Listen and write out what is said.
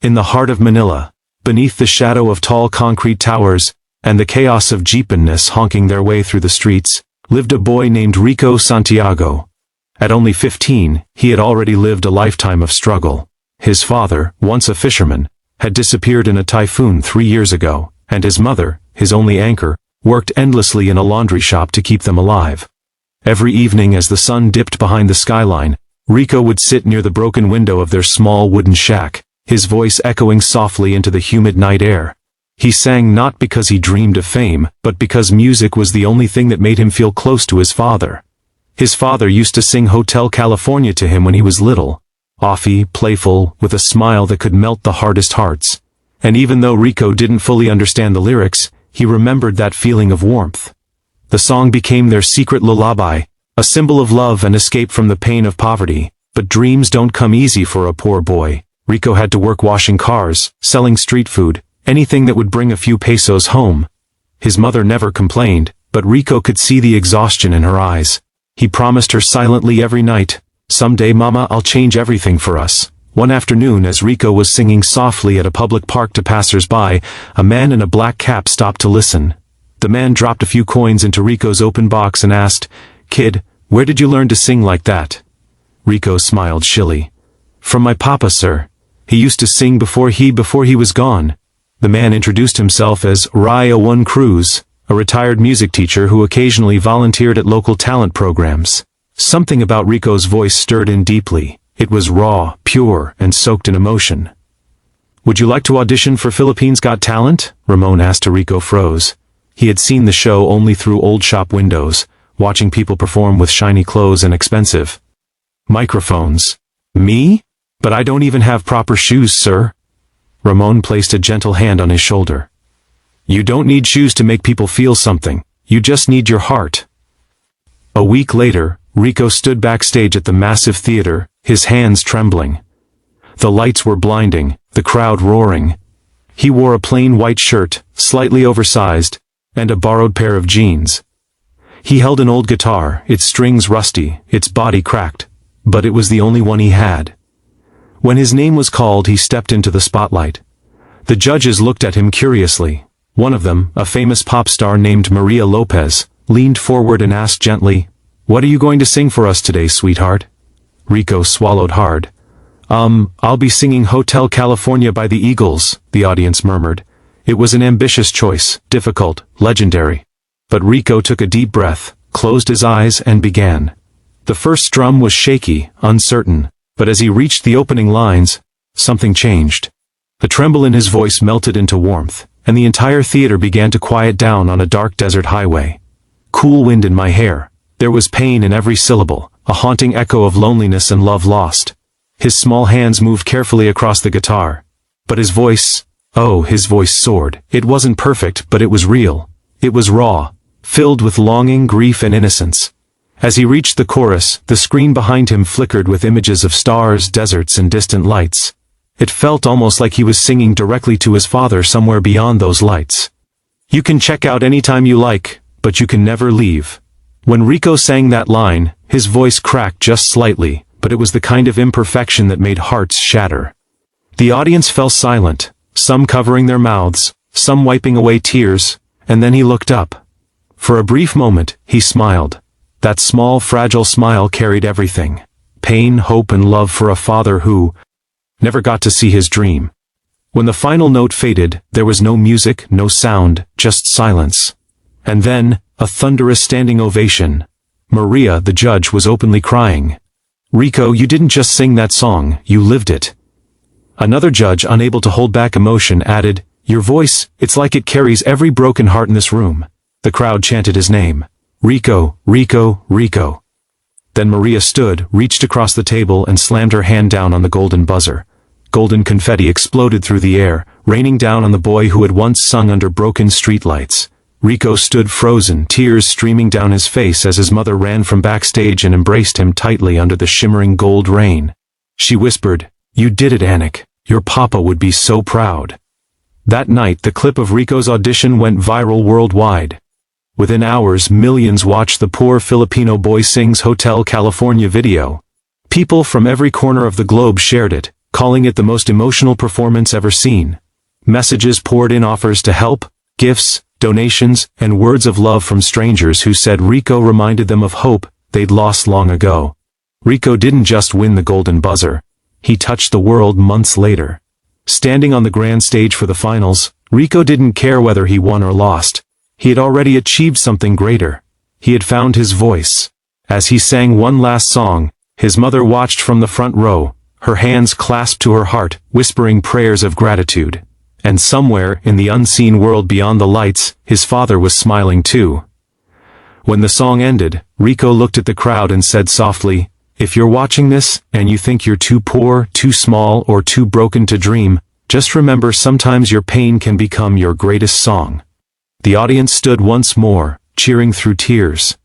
In the heart of Manila, beneath the shadow of tall concrete towers, and the chaos of jeepness honking their way through the streets, lived a boy named Rico Santiago. At only 15, he had already lived a lifetime of struggle. His father, once a fisherman, had disappeared in a typhoon 3 years ago, and his mother, his only anchor, worked endlessly in a laundry shop to keep them alive. Every evening as the sun dipped behind the skyline, Rico would sit near the broken window of their small wooden shack, his voice echoing softly into the humid night air. He sang not because he dreamed of fame, but because music was the only thing that made him feel close to his father. His father used to sing Hotel California to him when he was little, offy, playful, with a smile that could melt the hardest hearts. And even though Rico didn't fully understand the lyrics, he remembered that feeling of warmth. The song became their secret lullaby, a symbol of love and escape from the pain of poverty. But dreams don't come easy for a poor boy. Rico had to work washing cars, selling street food, anything that would bring a few pesos home. His mother never complained, but Rico could see the exhaustion in her eyes. He promised her silently every night, "Someday, Mama, I'll change everything for us." One afternoon, as Rico was singing softly at a public park to passers-by, a man in a black cap stopped to listen. The man dropped a few coins into Rico's open box and asked, "Kid, where did you learn to sing like that?" Rico smiled shilly. "From my papa, sir. He used to sing before he was gone." The man introduced himself as Ryan Cruz, a retired music teacher who occasionally volunteered at local talent programs. Something about Rico's voice stirred in deeply. It was raw, pure, and soaked in emotion. "Would you like to audition for Philippines Got Talent?" Ramon asked. Rico froze. He had seen the show only through old shop windows, watching people perform with shiny clothes and expensive microphones. "Me? But I don't even have proper shoes, sir." Ramon placed a gentle hand on his shoulder. "You don't need shoes to make people feel something. You just need your heart." A week later, Rico stood backstage at the massive theater, his hands trembling. The lights were blinding, the crowd roaring. He wore a plain white shirt, slightly oversized, and a borrowed pair of jeans. He held an old guitar, its strings rusty, its body cracked, but it was the only one he had. When his name was called, he stepped into the spotlight. The judges looked at him curiously. One of them, a famous pop star named Maria Lopez, leaned forward and asked gently, "What are you going to sing for us today, sweetheart?" Rico swallowed hard. I'll be singing Hotel California by the Eagles," the audience murmured. It was an ambitious choice, difficult, legendary. But Rico took a deep breath, closed his eyes and began. The first strum was shaky, uncertain, but as he reached the opening lines, something changed. The tremble in his voice melted into warmth, and the entire theater began to quiet down on a dark desert highway. "Cool wind in my hair." There was pain in every syllable, a haunting echo of loneliness and love lost. His small hands moved carefully across the guitar. But his voice soared. It wasn't perfect, but it was real. It was raw, filled with longing, grief, and innocence. As he reached the chorus, the screen behind him flickered with images of stars, deserts, and distant lights. It felt almost like he was singing directly to his father somewhere beyond those lights. "You can check out anytime you like, but you can never leave." When Rico sang that line, his voice cracked just slightly, but it was the kind of imperfection that made hearts shatter. The audience fell silent, some covering their mouths, some wiping away tears, and then he looked up. For a brief moment, he smiled. That small, fragile smile carried everything: pain, hope, and love for a father who never got to see his dream. When the final note faded, there was no music, no sound, just silence. And then, a thunderous standing ovation. Maria, the judge, was openly crying. "Rico, you didn't just sing that song, you lived it." Another judge, unable to hold back emotion, added, "Your voice, it's like it carries every broken heart in this room." The crowd chanted his name. "Rico, Rico, Rico." Then Maria stood, reached across the table, and slammed her hand down on the golden buzzer. Golden confetti exploded through the air, raining down on the boy who had once sung under broken streetlights. Rico stood frozen, tears streaming down his face as his mother ran from backstage and embraced him tightly under the shimmering gold rain. She whispered, "You did it, Anik. Your papa would be so proud." That night, the clip of Rico's audition went viral worldwide. Within hours, millions watched the poor Filipino boy sings Hotel California video. People from every corner of the globe shared it, calling it the most emotional performance ever seen. Messages poured in, offers to help, gifts, donations, and words of love from strangers who said Rico reminded them of hope they'd lost long ago. Rico didn't just win the Golden Buzzer. He touched the world months later. Standing on the grand stage for the finals, Rico didn't care whether he won or lost. He had already achieved something greater. He had found his voice. As he sang one last song, his mother watched from the front row, her hands clasped to her heart, whispering prayers of gratitude. And somewhere in the unseen world beyond the lights, his father was smiling too. When the song ended, Rico looked at the crowd and said softly, "If you're watching this, and you think you're too poor, too small, or too broken to dream, just remember sometimes your pain can become your greatest song." The audience stood once more, cheering through tears.